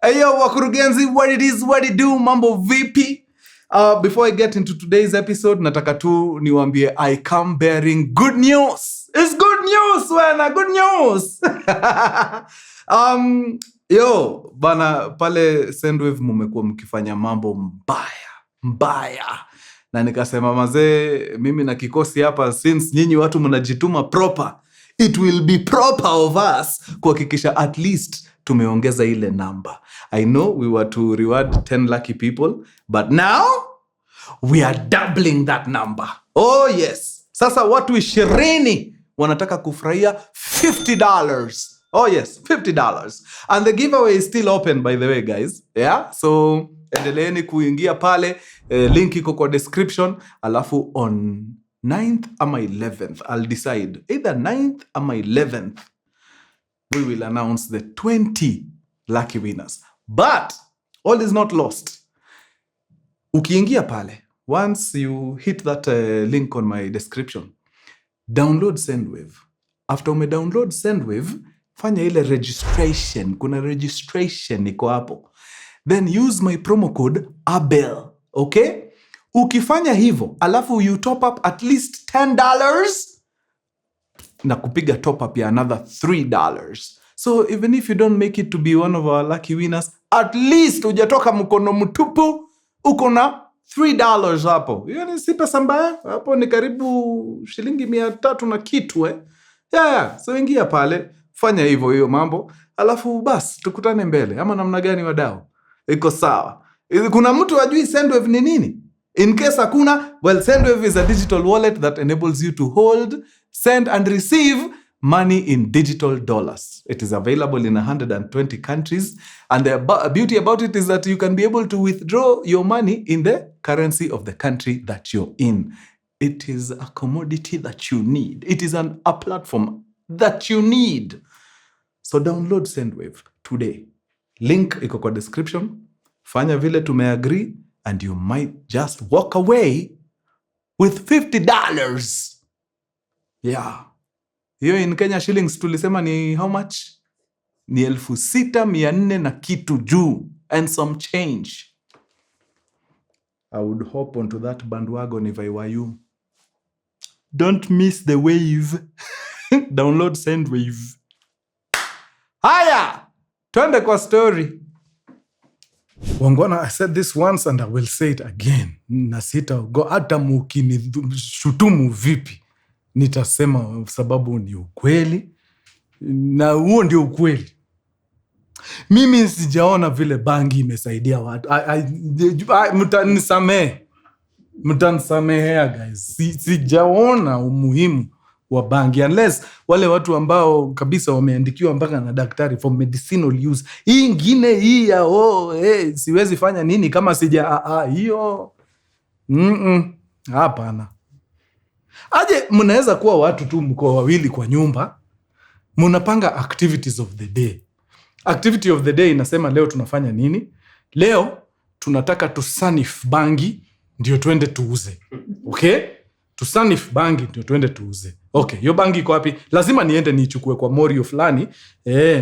Hey yo, Wakurugenzi, what it is, what it do, mambo vipi? Before I get into today's episode, nataka tu niwaambie I come bearing good news. It's good news, wana, good news. Yo, bana, pale Sendwave mumekuwa mkifanya mambo mbaya. Na nikasema mazee, mimi na kikosi hapa, since nyinyi watu mnajituma proper, it will be proper of us kuhakikisha at least tumeongeza ile number. I know we were to reward 10 lucky people, but now we are doubling that number. Oh yes. Sasa watu 20 wanataka kufurahia $50. Oh yes, $50. And the giveaway is still open, by the way, guys. Yeah? So, endeleeni kuingia pale. Link iko kwa description. Alafu on 9th ama 11th, I'll decide. Either 9th ama 11th, we will announce the 20 lucky winners. But all is not lost. Ukiingia pale, once you hit that link on my description, download Sendwave. After ume download Sendwave, fanya ile registration. Kuna registration iko hapo. Then use my promo code Abel. Okay? Ukifanya hivyo, alafu you top up at least $10, na kupiga top up ya another $3. So even if you don't make it to be one of our lucky winners, at least hujatoka mkono mtupu, uko na $3 hapo. Hiyo ni si pesa mbaya. Hapo ni karibu shilingi 300 na kitu Yeah. So ingia pale, fanya hivyo hiyo mambo, alafu bas tukutane mbele. Ama namna gani wadau? Iko sawa. Kuna mtu ajui Sendwave ni nini? In case hakuna, well, Sendwave is a digital wallet that enables you to hold, send and receive money in digital dollars. It is available in 120 countries. And the beauty about it is that you can be able to withdraw your money in the currency of the country that you're in. It is a commodity that you need. It is a platform that you need. So download Sendwave today. Link iko kwa description. Fanya vile tumeagree, and you might just walk away with $50. Yeah. Hiyo in Kenya shillings tulisema ni how much? Ni 6,400 na kitu juu and some change. I would hop onto that bandwagon if I were you. Don't miss the wave. Download Sendwave. Haya! Twende kwa story. Wangwana, I said this once and I will say it again. Nasita go hata mukini shutumu vipi, nitasema sababu ni ukweli, na huo ndio ukweli. Mimi sijaona vile bangi imesaidia watu. Mtanisamehea guys. Sijaona umuhimu wa bangi, unless wale watu ambao kabisa wameandikiwa mpaka na daktari for medicinal use. Hii ingine hii ya siwezi fanya nini kama sija hiyo. Hapana. Aje mnaweza kuwa watu tu mko wawili kwa nyumba, mnapanga activities of the day. Activity of the day inasema leo tunafanya nini? Leo tunataka tusanif bangi ndio twende tuuze. Okay? Tusanif bangi ndio twende tuuze. Okay, hiyo bangi iko wapi? Lazima niende nichukue kwa morio fulani.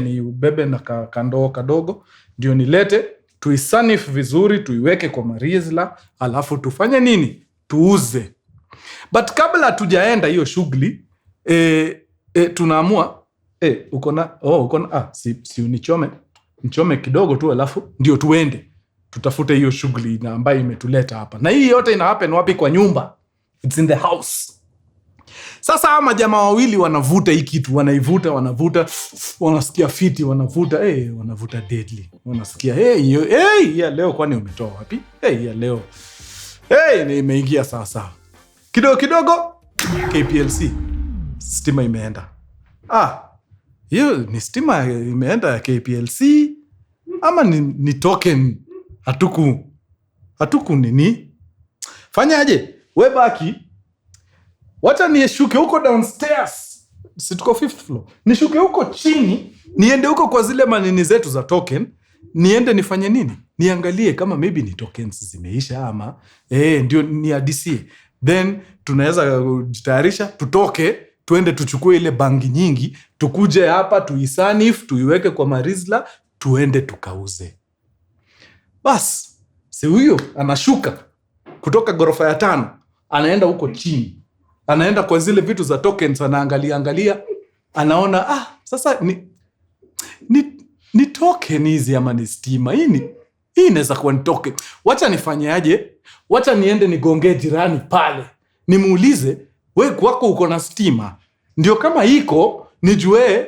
Ni bebe na kandoo kadogo ndio nilete, tuisanif vizuri, tuiweke kwa marizla, alafu tufanye nini? Tuuze. But kabla tujaenda hiyo shughuli, tunaamua uko na si nichome kidogo tu, alafu ndio tuende tutafute hiyo shughuli na ambayo imetuleta hapa. Na hii yote ina happen wapi? Kwa nyumba. It's in the house. Sasa ama jamaa wawili wanavuta hii kitu, wanavuta, wanasikia fiti, wanavuta deadly. Wanasikia ya leo kwani umetoa wapi? Ya leo. Nimeingia sawa. Kidogo KPLC stima imeenda. Hiyo ni stima imeenda ya KPLC ama ni token hatuku nini? Fanyaje? We baki. Wacha nishuke huko downstairs. Si tuko 5th floor. Nishuke huko chini, niende huko kwa zile manini zetu za token, niende nifanye nini? Niangalie kama maybe ni tokens zimeisha ama ndio ni ADC. Then tunaweza kujitayarisha, tutoke, tuende tuchukue ile bangi nyingi, tukuje hapa tuisanif, tuiweke kwa marizla, tuende tukauze. Bas, si huyo anashuka kutoka ghorofa ya 5, anaenda huko chini. Anaenda kwa zile vitu za tokens, anaangalia, anaona sasa ni token hizi ama ni stima. Hii inaweza kuwa ni token. Wacha nifanyaje? Wacha niende nigonge jirani pale. Nimuulize, wewe kwako uko na stima? Ndio kama iko nijue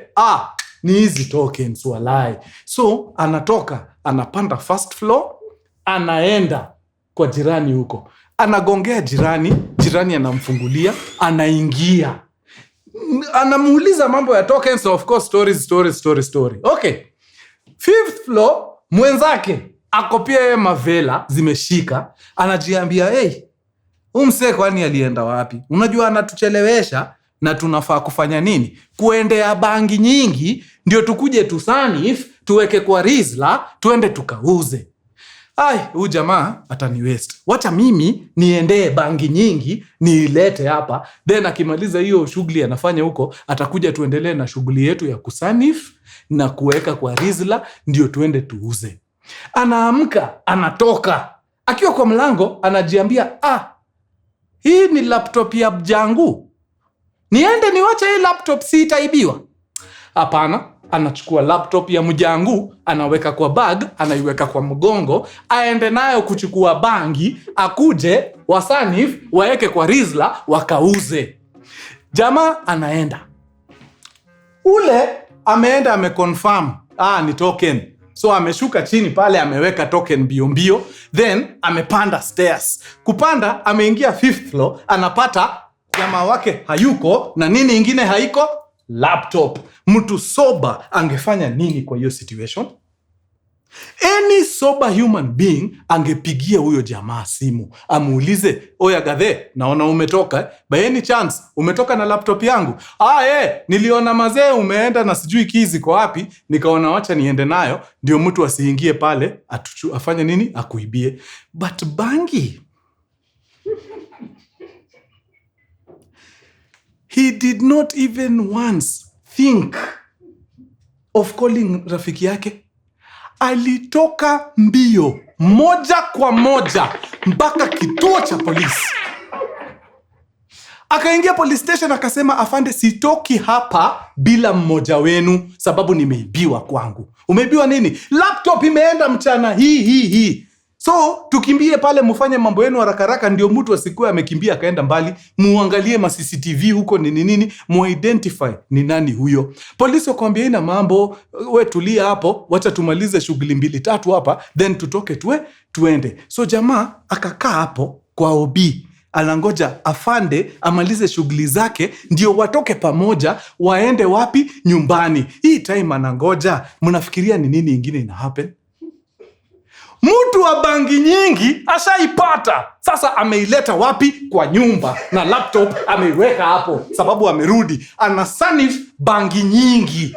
ni hizi tokens walai. So anatoka, anapanda first floor, anaenda kwa jirani huko. Anagongea jirani anamfungulia, anaingia. Anamuuliza mambo ya tokens, of course story. Okay. 5th floor, mwenzake akopia mavela zimeshika, anajiambia, umse kwani alienda wapi? Unajua anatuchelewesha na tunafaa kufanya nini? Kuendea bangi nyingi ndio tukuje tusanif, tuweke kwa rizla, tuende tukauze. Huyu jamaa atani waste. Wacha mimi niendee bangi nyingi niilete hapa, then akimaliza hiyo shughuli anafanya huko, atakuja tuendelee na shughuli yetu ya kusanif na kuweka kwa rizla ndio tuende tuuze. Anaamka, anatoka. Akiwa kwa mlango anajiambia, hii ni laptop ya Jangu. Niende niwache hii laptop, si itaibiwa? Hapana, anachukua laptop ya Mjangu, anaweka kwa bag, anaiweka kwa mgongo, aende nayo kuchukua bangi, akuje wasanif, waeke kwa rizla, wakauze. Jamaa anaenda. Ule ameenda ameconfirm, ni token. So ameshuka chini pale, ameweka token mbio, then amepanda stairs. Kupanda, ameingia 5th floor, anapata jamaa wake hayuko na nini ingine haiko? Laptop. Mtu soba angefanya nini kwa hiyo situation? Any sober human being angepigia huyo jamaa simu, amuulize, oya gathe, naona umetoka, by any chance umetoka na laptop yangu? Niliona mazee umeenda na sijui keys kwa wapi, nikaona wacha niende nayo ndio mtu asiingie pale afanye nini, akuibie. But bangi, he did not even once think of calling rafiki yake. Alitoka mbio moja kwa moja mpaka kituo cha polisi. Akaingia police station, akasema, afande, sitoki hapa bila mmoja wenu sababu nimeibiwa kwangu. Umeibiwa nini? Laptop imeenda mchana hii. So tukimbie pale, mufanye mambo yenu haraka ndio mtu asikuwe amekimbia akaenda mbali. Muangalie ma CCTV huko nini, mu-identify ni nani huyo. Polisi wakwambia ina mambo, we tulia hapo, wacha tumalize shughuli 2-3 hapa, then tutoke tuende. So jamaa akakaa hapo kwa OB, anangoja afande amalize shughuli zake ndio watoke pamoja waende wapi? Nyumbani. Hii time anangoja, mnafikiria ni nini ingine ina happen? Mtu wa bangi nyingi ashaipata. Sasa ameileta wapi? Kwa nyumba, na laptop ameiweka hapo sababu amerudi. Anasanif bangi nyingi.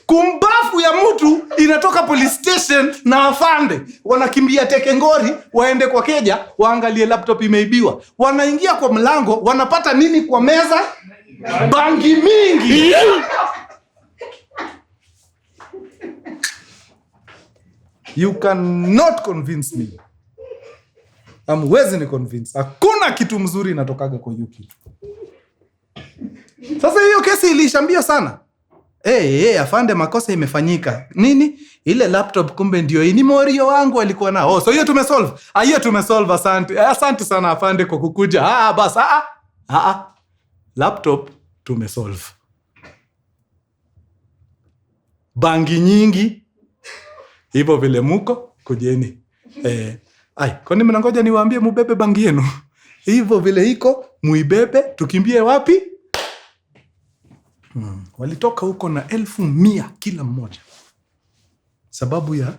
Kumbafu ya mtu inatoka police station na afande. Wanakimbia Tekengori, waende kwa Keja, waangalie laptop imeibiwa. Wanaingia kwa mlango, wanapata nini kwa meza? Bangi mingi. You cannot convince me. Hamwezi ni convince. Hakuna kitu mzuri inatokaga kwa hiyo kitu. Sasa hiyo kesi ilishambia sana. Afande, makosa imefanyika. Nini? Ile laptop kumbe ndio ni morio wangu alikuwa nao. So hiyo tumesolve. Hiyo tumesolve, asante. Asante sana afande kwa kukuja. Bas. Laptop tumesolve. Bangi nyingi. Hivyo vile muko, kujeni. Kwani mnangoja niwaambie mubebe bangi yenu? Hivyo vile iko, muibebe, tukimbie wapi? Walitoka huko na 1,100 kila mmoja. Sababu ya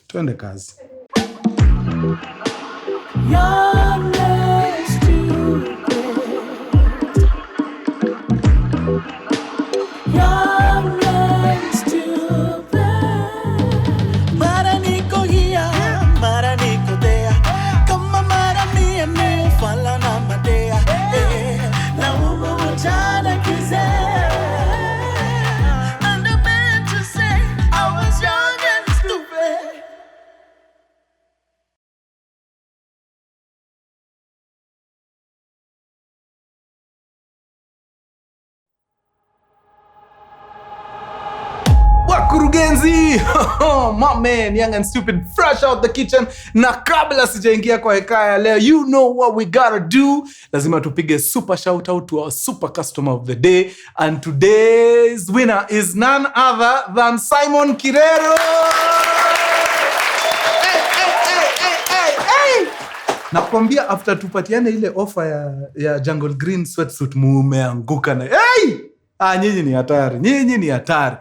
tuende kazi. Mkurugenzi. My man, young and stupid, fresh out the kitchen. Na kabla sijaingia kwa hekaya leo, you know what we gotta do. Lazima tupige super shout out to our super customer of the day. And today's winner is none other than Simon Kirero. Nakwambia after tupatiane ile offer ya Jungle Green sweatsuit mumeanguka na nyinyi ni hatari.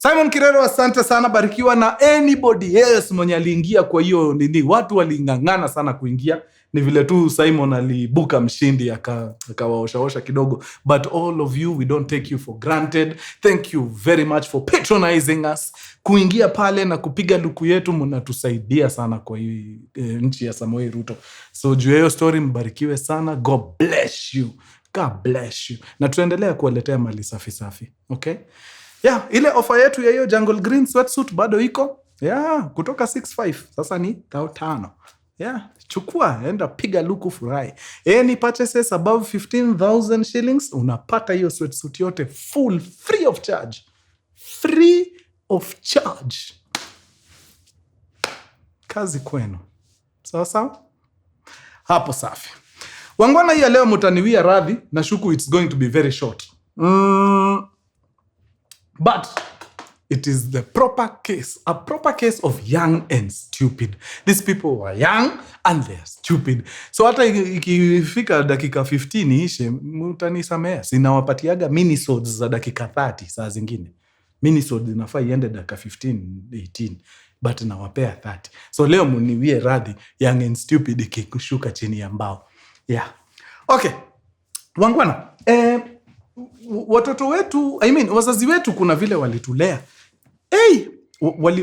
Simon Kirero, asante sana, barikiwa na anybody else mwenye aliingia kwa hiyo nini. Watu walingangana sana kuingia. Ni vile tu Simon alibuka mshindi akawaoshaosha kidogo. But all of you, we don't take you for granted. Thank you very much for patronizing us. Kuingia pale na kupiga luku yetu mnatusaidia sana kwa hii nchi ya Samoei Ruto. So juu hiyo story, mbarikiwe sana. God bless you. God bless you. Na tuendelea kuwaletea mali safi safi. Okay? Yeah, ile offer yetu ya hiyo Jungle Green sweatsuit bado iko. Yeah, kutoka 6.5 sasa ni 5,000. Yeah, chukua, enda piga luku, furahi. Any purchases above 15,000 shillings unapata hiyo sweatsuit yote full, free of charge. Free of charge. Kazi kwenu. Sawa? Hapo safi. Wangwana hii leo mutaniwia radhi, na shuku it's going to be very short. But it is the proper case, a proper case of young and stupid. These people were young and they are stupid. So hata ikifika dakika 15 ishe, mutanisamea. Sinawapatiaga minisodes za dakika 30 saa zingine. Minisode inafaa iende dakika 15, 18. But nawapea 30. So leo muniwie radhi, young and stupid ikikushuka chini ya mbao. Yeah. Okay. Wangwana. Watoto wetu, wazazi wetu kuna vile walitulea.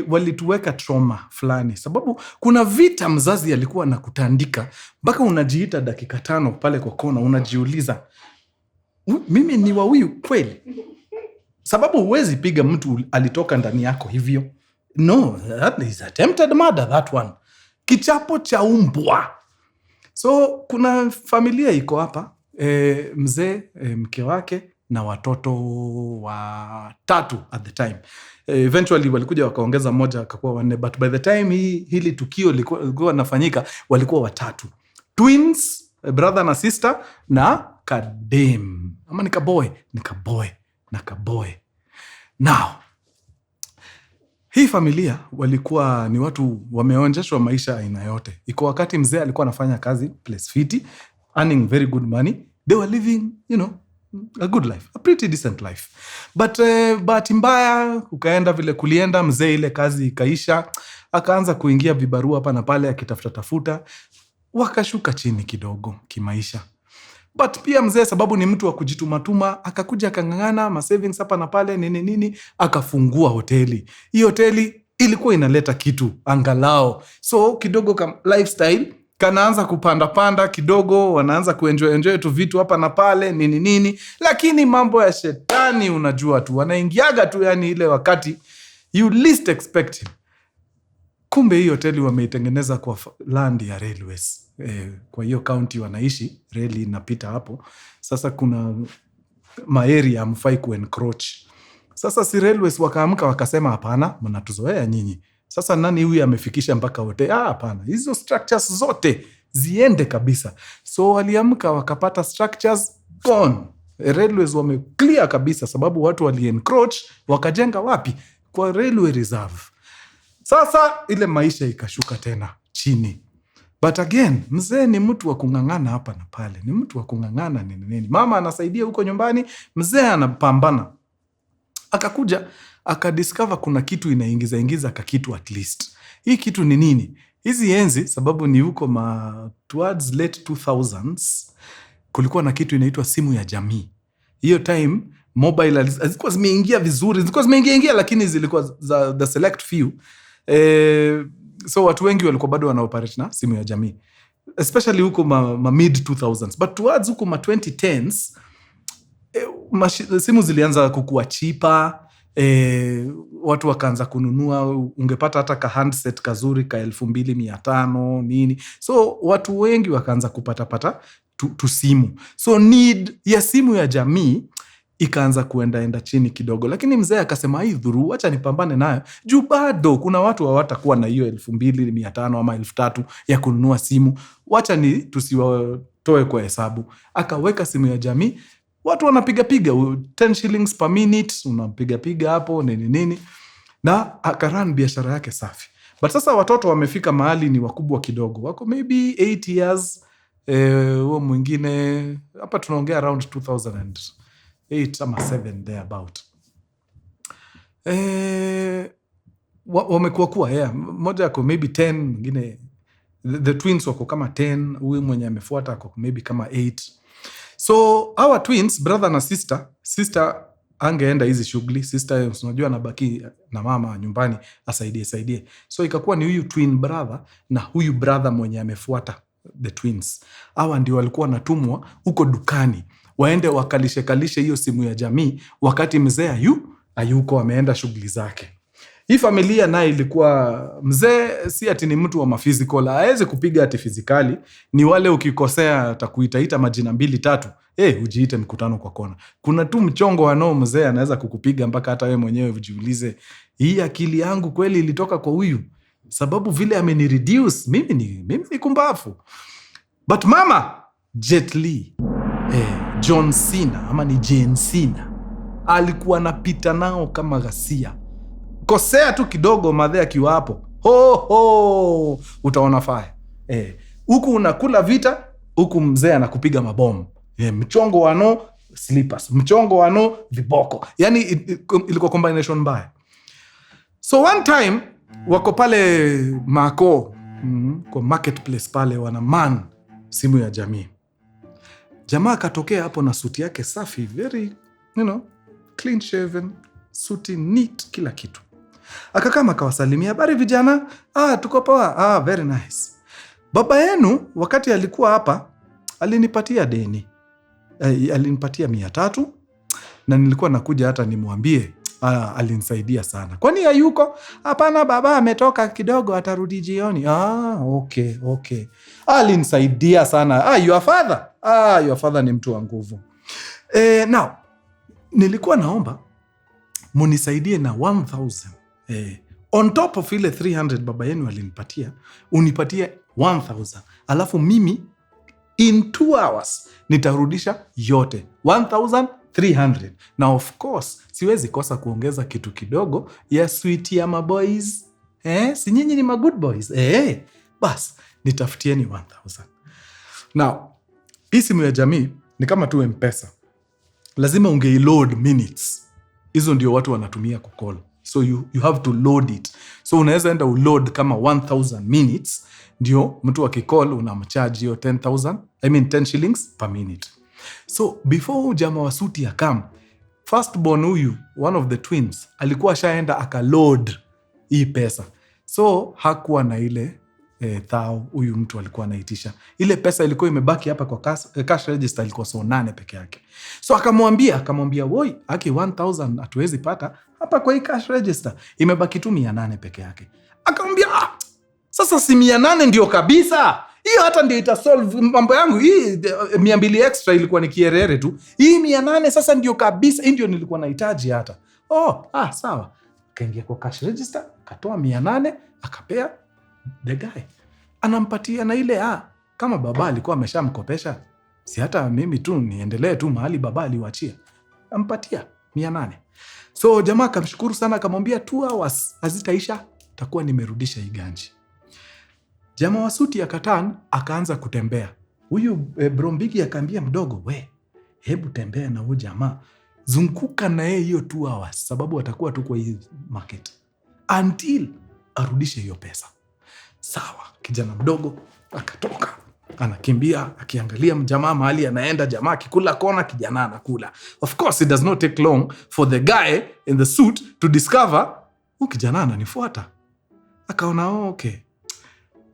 Walituweka trauma fulani. Sababu kuna vita mzazi alikuwa anakutandika, mpaka unajiita dakika 5 pale kwa kona, unajiuliza, mimi ni wa huyu kweli? Sababu huwezi piga mtu alitoka ndani yako hivyo. No, that is attempted murder, that one. Kichapo cha umbwa. So kuna familia iko hapa, mzee, mke wake na watoto 3 at the time. Eventually walikuja wakaongeza mmoja akakuwa 4, but by the time hili tukio lilikuwa nafanyika walikuwa 3. Twins, brother na sister, na kadem. Ama ni kaboy na kaboy. Now, hii familia walikuwa ni watu wameonjeshwa maisha aina yote. Iko wakati mzee alikuwa anafanya kazi place fiti, earning very good money. They were living, a good life, a pretty decent life. But bahati mbaya ukaenda vile kulienda, mzee ile kazi ikaisha, akaanza kuingia vibarua hapa na pale akitafuta, wakashuka chini kidogo kimaisha. But pia mzee sababu ni mtu wa kujitumatuma, akakuja akangangana ma savings hapa na pale nini, akafungua hoteli. Hii hoteli ilikuwa inaleta kitu angalao. So kidogo lifestyle kanaanza kupanda kidogo, wanaanza kuenjoy tu vitu hapa na pale nini. Lakini mambo ya shetani unajua tu, wanaingiaga tu yani ile wakati you least expect it. Kumbe hii hoteli wameitengeneza kwa land ya railways. Kwa hiyo county wanaishi, reli inapita hapo. Sasa kuna maeria hamfai kuencroach. Sasa si railways wakaamka wakasema hapana, mnatuzoea nyinyi. Sasa nani huyu amefikisha mpaka hoteli? Hapana, hizo structures zote ziende kabisa. So waliamka wakapata structures gone. Railways wameclear kabisa sababu watu waliencroach, wakajenga wapi? Kwa railway reserve. Sasa ile maisha ikashuka tena chini. But again, mzee ni mtu wa kungangana hapa na pale. Ni mtu wa kungangana nini. Mama anasaidia huko nyumbani, mzee anapambana. Akakuja, akadiscover kuna kitu inaingiza kakitu at least. Hii kitu ni nini? Hizi enzi, sababu ni huko towards late 2000s, kulikuwa na kitu inaitwa simu ya jamii. Hiyo time, mobile zilikuwa zimeingia vizuri. Zilikuwa zimeingia lakini zilikuwa the select few. So watu wengi walikuwa bado wanaoperate na simu ya jamii. Especially huko mid 2000s. But towards huko 2010s, simu zilianza kukua cheaper. Watu wakaanza kununua, ungepata hata ka handset kazuri ka 2,500 nini. So watu wengi wakaanza kupata tu simu. So need ya simu ya jamii ikaanza kuenda chini kidogo, lakini mzee akasema hii dhuru, acha nipambane nayo juu bado kuna watu hawatakuwa na hiyo 2,500 ama 3,000 ya kununua simu, wacha ni tusiwatoe kwa hesabu. Akaweka simu ya jamii, watu wanapiga 10 shillings per minute, unapiga hapo nini, na akarun biashara yake safi. But sasa watoto wamefika mahali ni wakubwa kidogo, wako maybe 8 years. Huo mwingine hapa tunaongea around 2008 ama 7 there about. Wamekuwa mmoja yako maybe 10, mwingine the twins wako kama 10, huyu mwenye amefuata ako maybe kama 8. So our twins, brother na sister angeenda hizi shughuli, sister unajua anabaki na mama nyumbani asaidie. So ikakuwa ni huyu twin brother na huyu brother mwenye amefuata the twins. Hawa ndio walikuwa natumwa huko dukani waende wakalishe hiyo simu ya jamii, wakati mzee hayuko ameenda shughuli zake. Hii familia naye ilikuwa, mzee si ati ni mtu wa maphysical, haezi kupiga ati physically, ni wale ukikosea atakuitaita majina 2-3, ujiite mkutano kwa kona. Kuna tu mchongo wanao mzee anaweza kukupiga mpaka hata wewe mwenyewe ujiulize, hii akili yangu kweli ilitoka kwa huyu? Sababu vile amenireduce, mimi ni kumbafu. But mama, Jet Li, John Cena ama ni Jane Cena, alikuwa anapita nao kama ghasia. Kosea tu kidogo madhe akiwa hapo, utaona fire. Huku unakula vita, huku mzee anakupiga mabomu. Mchongo wano slippers, mchongo wano viboko. Yani ilikuwa combination mbaya. So one time wako pale Mako, kwa marketplace pale, wana man simu ya jamii. Jamaa akatokea hapo na suti yake safi, very clean shaven, suti neat, kila kitu. Akakama akawasalimia, habari vijana, tuko poa, very nice. Baba yenu wakati alikuwa hapa alinipatia deni, alinipatia 300, na nilikuwa nakuja hata nimwambie, alinisaidia sana. Kwani hayuko? Hapana baba, ametoka kidogo, atarudi jioni. Okay. Alinisaidia sana. Your father ni mtu wa nguvu. Now nilikuwa naomba munisaidie na 1,000. On top of ile 300 baba yenu alinipatia, unipatie 1,000. Alafu mimi in 2 hours nitarudisha yote 1,300. Na of course siwezi kosa kuongeza kitu kidogo ya sweet ya maboys. Si nyinyi ni ma good boys. Bas nitafutieni 1,000. Now hii simu ya jamii ni kama tu Mpesa, lazima ungeload minutes. Hizo ndio watu wanatumia kucall. So you have to load it. So unaweza enda uload kama 1,000 minutes, ndio mtu akicall unamcharge hiyo 10 shillings per minute. So before jamaa wa suti akam, firstborn huyu, one of the twins, alikuwa shaenda akaload hii pesa. So hakuwa na ile thao huyu mtu alikuwa anaitisha. Ile pesa ilikuwa imebaki hapa kwa cash register, ilikuwa so 8 peke yake. So akamwambia woi, 1,000 hatuwezi pata hapa kwa hii cash register, imebaki tu 800 peke yake. Akamwambia sasa si 800 ndio kabisa, hiyo hata ndio itasolve mambo yangu. Hii 200 extra ilikuwa ni kierere tu, hii 800 sasa ndio kabisa, hii ndio nilikuwa nahitaji hata. Sawa. Akaingia kwa cash register, akatoa 800, akapea the guy. Anampatia na ile kama baba alikuwa ameshamkopesha, si hata mimi tu niendelee tu mahali baba aliwaachia. Ampatia 800. So jamaa akamshukuru sana, akamwambia 2 hours hazitaisha takuwa nimerudisha hii ganji. Jamaa wa suti akatan, akaanza kutembea. Huyu Brombigi akaambia mdogo, hebu tembea na huyu jamaa, zunguka na yeye hiyo 2 hours, sababu atakuwa tu kwa hii market until arudishe hiyo pesa. Sawa, kijana mdogo akatoka, anakimbia akiangalia jamaa mahali anaenda. Jamaa akikula kona, kijana anakula. Of course it does not take long for the guy in the suit to discover kijana ananifuata. Akaona okay.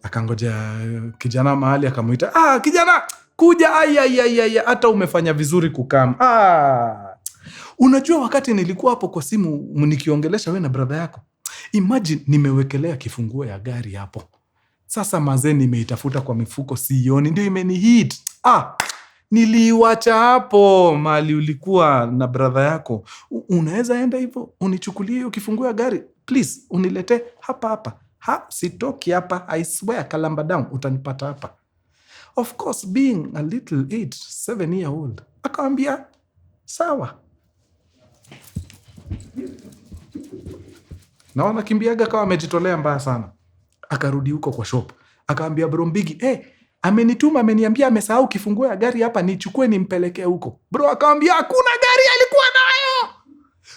Akangoja kijana mahali, akamuita, kijana kuja, hata umefanya vizuri kukam. Unajua wakati nilikuwa hapo kwa simu nikiongelesha wewe na brother yako, imagine nimewekelea kifunguo ya gari hapo. Sasa mazee nimeitafuta kwa mifuko sioni, ndio imenihit. Niliwacha hapo mali ulikuwa na brother yako. Unaweza enda hivyo unichukulie hiyo kifunguo ya gari please, unilete hapa. Sitoki hapa, I swear, Kalamba down utanipata hapa. Of course, being a little 7-year-old, akamwambia sawa. Naona kimbiaga kama amejitolea mbaya sana. Akarudi huko kwa shop. Akamwambia bro Mbigi, amenituma, ameniambia amesahau kifunguo ya gari hapa, nichukue nimpelekee huko. Bro akamwambia hakuna gari alikuwa nayo.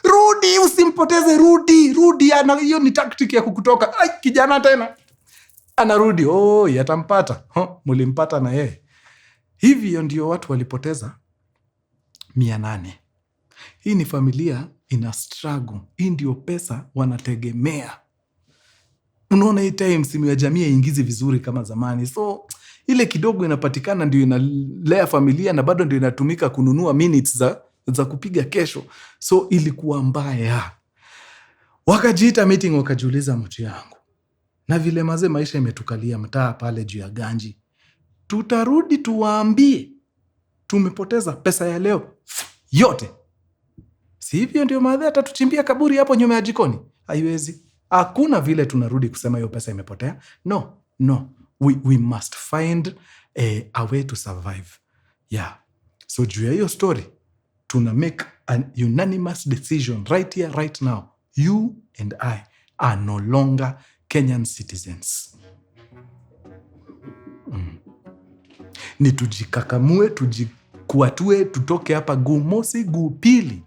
Rudi, usimpoteze, rudi. Ana hiyo ni tactic ya kukutoka. Kijana tena. Anarudi, yatampata. Mulimpata na yeye. Hivyo ndio watu walipoteza 800. Hii ni familia ina struggle. Hii ndio pesa wanategemea. Unaona hii time simu ya jamii haingizi vizuri kama zamani. So ile kidogo inapatikana ndio inalea familia na bado ndio inatumika kununua minutes za kupiga kesho. So ilikuwa mbaya. Wakajiita meeting, wakajiuliza mtu yangu, na vile mazee maisha imetukalia mtaa pale juu ya ganji, tutarudi tuwaambie tumepoteza pesa ya leo yote? Si hivyo ndio madhe atatuchimbia kaburi hapo nyuma ya jikoni? Haiwezi. Hakuna vile tunarudi kusema hiyo pesa imepotea. No. We must find a way to survive. Yeah. So juu ya hiyo story, tuna make an unanimous decision right here, right now. You and I are no longer Kenyan citizens. Ni tujikakamue, tujikuatue, tutoke hapa guu mosi, guu pili,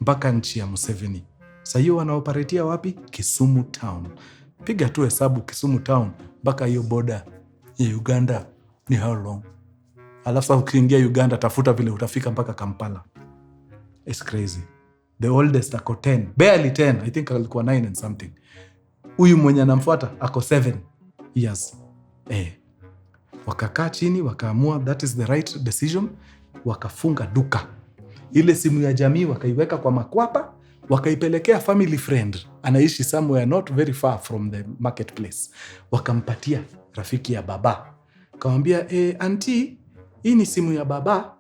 mpaka nchi ya Museveni. Sasa hiyo wanaoperatia wapi? Kisumu town. Piga tu hesabu Kisumu town mpaka hiyo border ya Uganda ni how long? Alafu ukiingia Uganda tafuta vile utafika mpaka Kampala. It's crazy. The oldest ako 10. Barely 10. I think alikuwa 9 and something. Huyu mwenye anamfuata ako 7 years. Wakakaa chini, wakaamua that is the right decision. Wakafunga duka. Ile simu ya jamii wakaiweka kwa makwapa, wakaipelekea family friend. Anaishi somewhere not very far from the marketplace. Wakampatia rafiki ya baba. Kamwambia, auntie, hii ni simu ya baba.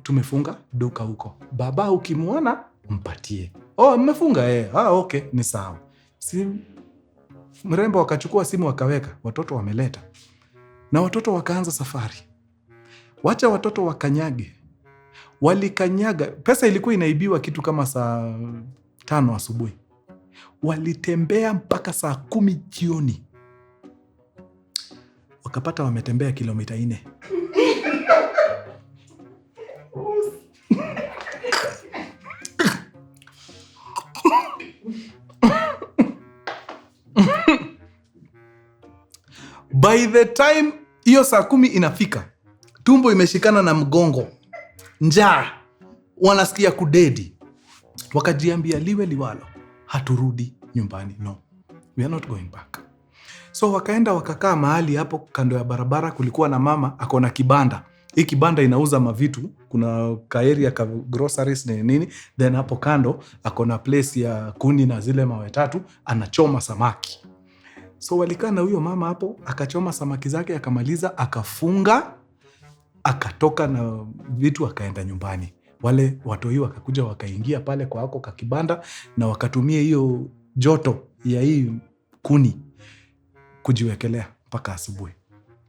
Tumefunga duka huko. Baba ukimuona mpatie. Mmefunga? Okay, ni sawa. Mrembo wakachukua simu wakaweka. Watoto wameleta. Na watoto wakaanza safari. Wacha watoto wakanyage. Walikanyaga. Pesa ilikuwa inaibiwa kitu kama saa 5 asubuhi. Walitembea mpaka saa 10 jioni. Wakapata wametembea kilomita 4. By the time hiyo saa 10 inafika, tumbo imeshikana na mgongo, njaa, wanasikia kudedi. Wakajiambia liwe liwalo, haturudi nyumbani. No, we are not going back. So wakaenda wakakaa mahali hapo kando ya barabara. Kulikuwa na mama akona kibanda. Hii kibanda inauza mavitu, kuna area ka groceries na nini. Then hapo kando akona place ya kuni na zile mawe tatu, anachoma samaki. So walikaa na huyo mama hapo, akachoma samaki zake, akamaliza, akafunga, akatoka na vitu, akaenda nyumbani. Wale watoi wakakuja wakaingia pale kwa hako kakibanda, na wakatumia hiyo joto ya hii kuni kujiwekelea mpaka asubuhi.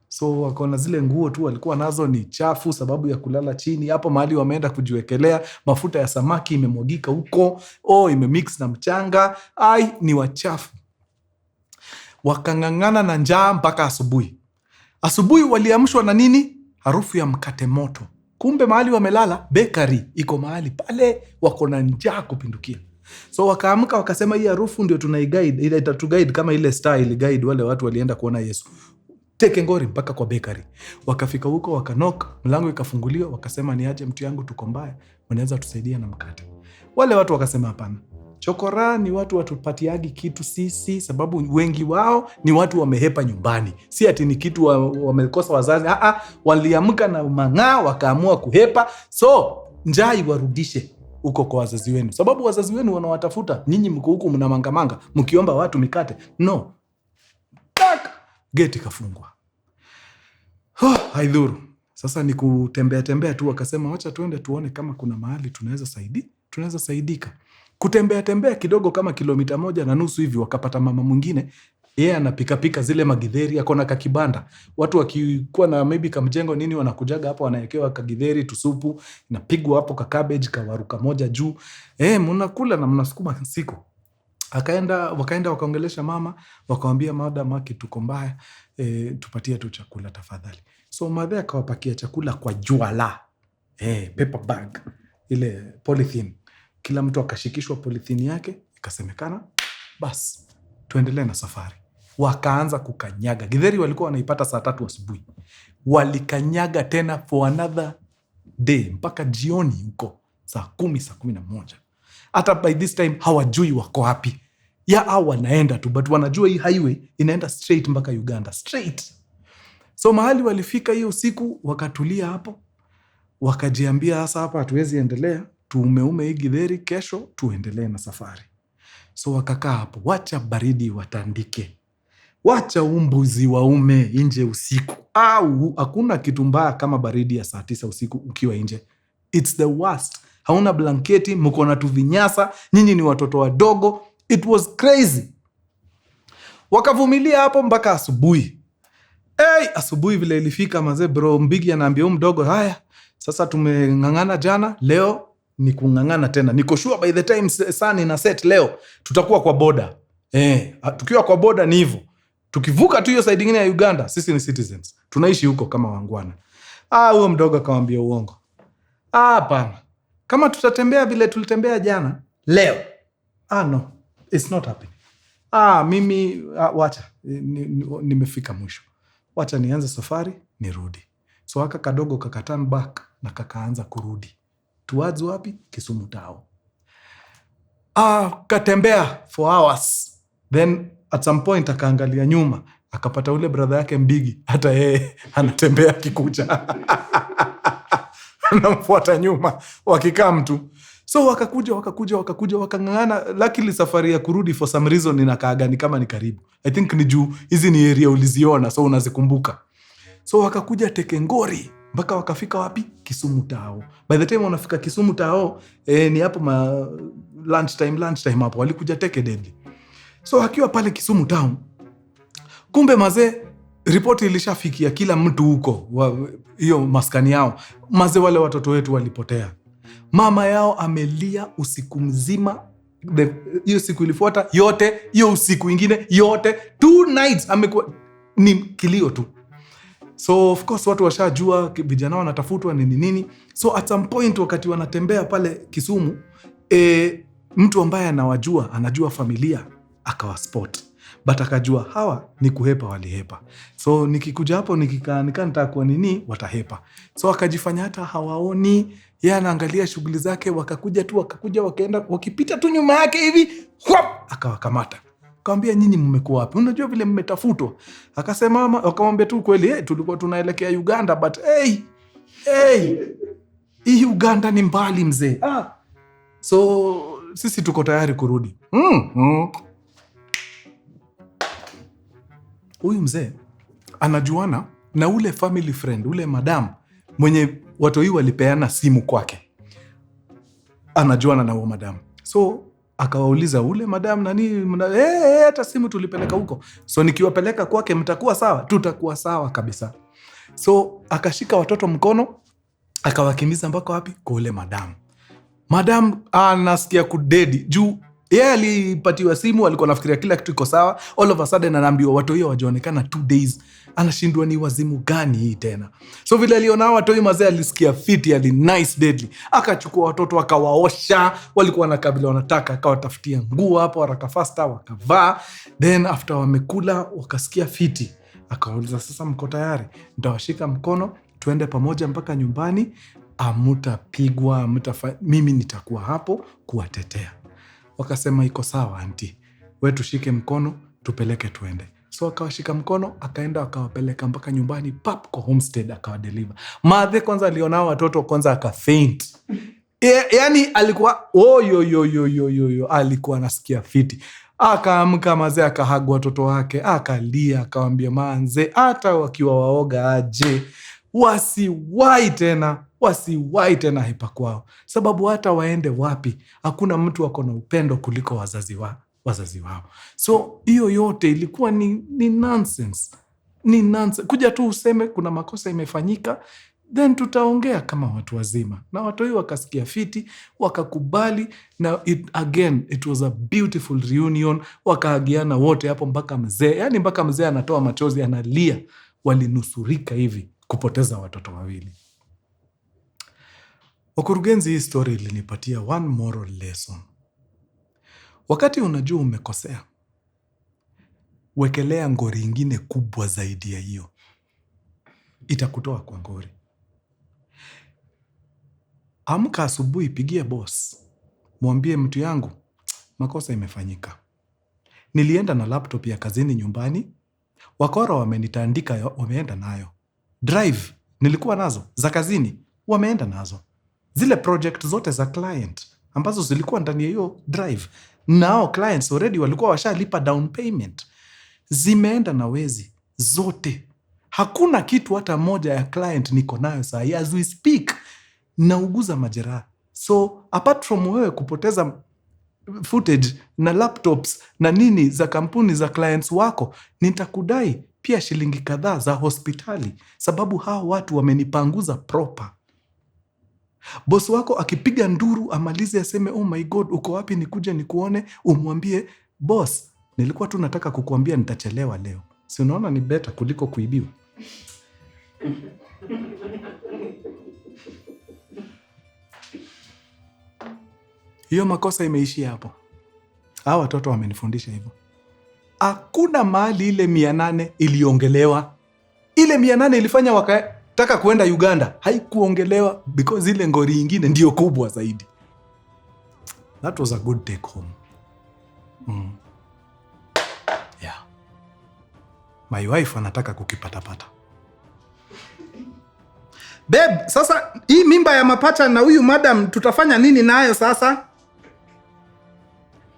So wakaona zile nguo tu walikuwa nazo ni chafu sababu ya kulala chini. Hapo mahali wameenda kujiwekelea, mafuta ya samaki imemwagika huko, imemix na mchanga. Ni wachafu. Wakangangana na njaa mpaka asubuhi. Asubuhi waliamshwa na nini? Harufu ya mkate moto. Kumbe mahali wamelala, bakery iko mahali pale, wako na njaa kupindukia. So wakaamka wakasema hii harufu ndio tunaiguide, ile itatuguide kama ile star ile guide wale watu walienda kuona Yesu. Teke ngori mpaka kwa bakery. Wakafika huko, wakanoka, mlango ikafunguliwa, wakasema ni aje mtu yangu, tuko mbaya, unaweza tusaidia na mkate? Wale watu wakasema hapana. Chokora ni watu watupatiagi kitu sisi, sababu wengi wao ni watu wamehepa nyumbani. Si ati ni kitu wamekosa wazazi. Waliamka na mang'aa wakaamua kuhepa. So njaa iwarudishe huko kwa wazazi wenu, sababu wazazi wenu wanawatafuta. Nyinyi mko huku mnamangamanga mkiomba watu mikate. No. Tak! Geti kafungwa. Haidhuru. Sasa ni kutembea tu, wakasema wacha tuende tuone kama kuna mahali tunaweza saidika. Kutembea kidogo kama kilomita 1.5 hivi, wakapata mama mwingine, yeye anapika zile magitheri, akona kakibanda. Watu wakikuwa na maybe kamjengo nini, wanakujaga hapo wanaekewa kagitheri tusupu, inapigwa hapo ka cabbage kawaruka moja juu. Mnakula na mnasukuma siku. Wakaenda wakaongelesha mama, wakamwambia madam aki tuko mbaya, tupatie tu chakula tafadhali. So madhe akawapakia chakula kwa juala. Paper bag. Ile polythene. Kila mtu akashikishwa polythene yake, ikasemekana bas tuendelee na safari. Wakaanza kukanyaga. Githeri walikuwa wanaipata saa 3 asubuhi. Walikanyaga tena for another day mpaka jioni huko saa 10, saa 11. Hata by this time hawajui wako wapi. Hao wanaenda tu, but wanajua hii highway inaenda straight mpaka Uganda, straight. So mahali walifika hiyo siku, wakatulia hapo, wakajiambia sasa hapa hatuwezi endelea, tuumeume hii githeri, kesho tuendelee na safari. So wakakaa hapo, wacha baridi watandike, wacha umbuzi waume nje usiku. Hakuna kitu mbaya kama baridi ya saa 9 usiku ukiwa nje. It's the worst. Hauna blanketi, mko na tuvinyasa, nyinyi ni watoto wadogo. It was crazy. Wakavumilia hapo mpaka asubuhi. Asubuhi vile ilifika mazee, bro mbigi anaambia mdogo, haya sasa tumengangana jana, leo ni kungangana tena. Niko sure by the time sun ina set leo tutakuwa kwa border. Tukiwa kwa border ni hivyo. Tukivuka tu hiyo side nyingine ya Uganda, sisi ni citizens. Tunaishi huko kama wangwana. Huyo mdogo akamwambia uongo. Hapana. Kama tutatembea vile tulitembea jana, leo. No, it's not happening. Mimi wacha nimefika mwisho. Wacha nianze safari nirudi. So haka kadogo kakaturn back na kakaanza kurudi. Towards wapi? Kisumu Tao. Katembea for hours. Then at some point akaangalia nyuma, akapata ule brother yake mbigi, hata yeye anatembea kikucha. Anamfuata nyuma wakikaa mtu. So wakakuja wakangangana. Luckily safari ya kurudi for some reason inakaaga ni kama ni karibu. I think ni juu hizi ni area uliziona, so unazikumbuka. So wakakuja Tekengori mpaka wakafika wapi? Kisumu Tao. By the time wanafika Kisumu Tao, ni hapo lunchtime hapo walikuja Teke Deadly. So akiwa pale Kisumu Town, kumbe mazee ripoti ilishafikia kila mtu huko hiyo maskani yao. Mazee wale watoto wetu walipotea. Mama yao amelia usiku mzima. Hiyo siku ilifuata yote, hiyo usiku ingine yote, 2 nights amekuwa ni kilio tu. So of course watu washajua vijana wanatafutwa nini. So at some point wakati wanatembea pale Kisumu, mtu ambaye anajua familia akawaspot. But akajua hawa ni kuhepa walihepa. So nikikuja hapo nika nitakuwa nini watahepa. So akajifanya hata hawaoni, yeye anaangalia shughuli zake. Wakakuja wakaenda, wakipita tu nyuma yake hivi, akawakamata. Akamwambia nyinyi mmekuwa wapi? Unajua vile mmetafutwa. Akasema akamwambia tu kweli, tulikuwa tunaelekea Uganda, but hii Uganda ni mbali mzee. So sisi tuko tayari kurudi. Huyu mzee anajuana na ule family friend, ule madam mwenye watu hii walipeana simu kwake. Anajuana na huyo madam. So akawauliza ule madam nani, hata simu tulipeleka huko. So nikiwapeleka kwake mtakuwa sawa? Tutakuwa sawa kabisa. So akashika watoto mkono, akawakimbiza mpaka wapi? Kwa ule madam. Madam anasikia kudedi juu yeye alipatiwa simu, alikuwa anafikiria kila kitu iko sawa. All of a sudden anaambiwa watu hiyo wajaonekana 2 days. Anashindwa ni wazimu gani hii tena. So vile aliona watu hiyo mazee alisikia fiti, nice deadly. Akachukua watoto akawaosha, walikuwa na kabila wanataka, akawatafutia nguo hapo haraka faster wakavaa. Then after wamekula wakasikia fiti. Akauliza sasa mko tayari? Nitawashika mkono tuende pamoja mpaka nyumbani. Amutapigwa, mimi nitakuwa hapo kuwatetea. Wakasema iko sawa auntie, wewe tushike mkono tupeleke tuende. So akawashika mkono, akaenda akawapeleka mpaka nyumbani, kwa homestead akawadeliver. Madhe kwanza aliona watoto kwanza akafaint. Yani alikuwa alikuwa anasikia fiti. Akaamka mazee akahagwa watoto wake, akalia, akamwambia manze hata wakiwa waoga aje wasiwahi tena hapa kwao, sababu hata waende wapi hakuna mtu ako na upendo kuliko wazazi wao. So hiyo yote ilikuwa ni nonsense. Ni nonsense. Kuja tu useme kuna makosa imefanyika, then tutaongea kama watu wazima. Na watu hii wakasikia fiti, wakakubali, na it was a beautiful reunion. Wakaagiana wote hapo mpaka mzee. Yani mpaka mzee anatoa machozi, analia. Walinusurika hivi kupoteza watoto wawili. Wakurugenzi, hii story ilinipatia one moral lesson. Wakati unajua umekosea, wekelea ngori ingine kubwa zaidi ya hiyo. Itakutoa kwa ngori. Amka asubuhi, pigie boss. Mwambie, mtu yangu, makosa imefanyika. Nilienda na laptop ya kazini nyumbani. Wakora wamenitandika, wameenda nayo. Drive nilikuwa nazo za kazini, wameenda nazo. Zile project zote za client ambazo zilikuwa ndani ya hiyo drive, nao clients already walikuwa washalipa down payment, zimeenda na wezi zote. Hakuna kitu hata moja ya client niko nayo saa hii as we speak. Nauguza majeraha. So apart from wewe kupoteza footage na laptops na nini za kampuni za clients wako, nitakudai pia shilingi kadhaa za hospitali, sababu hao watu wamenipanguza proper. Boss wako akipiga nduru amalize aseme, oh my God, uko wapi nikuje nikuone, umwambie, boss, nilikuwa tu nataka kukuambia nitachelewa leo. Si unaona ni better kuliko kuibiwa? Hiyo makosa imeishia hapo. Hao watoto wamenifundisha hivyo. Hakuna mahali ile 800 iliongelewa. Ile 800 ilifanya wakataka kuenda Uganda. Haikuongelewa because ile ngori ingine ndio kubwa zaidi. That was a good take home. Yeah. My wife anataka kukipatapata. Babe, sasa hii mimba ya mapacha na huyu madam tutafanya nini nayo sasa?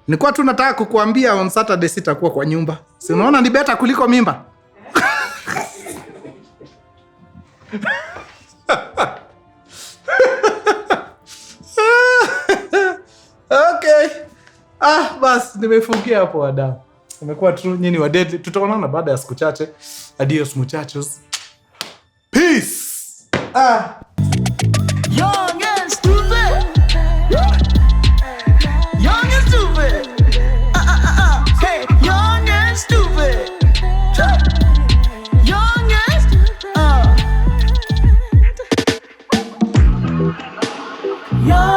Nilikuwa tu nataka kukuambia on Saturday sitakuwa kwa nyumba. Si unaona ni better kuliko mimba? Okay. Bas nimefungia hapo wadau. Nimekuwa tu nyinyi wa deadly. Tutaonana baada ya siku chache. Adios muchachos. Peace. Young and stupid. Young and stupid. Hey, young and stupid. Young and young.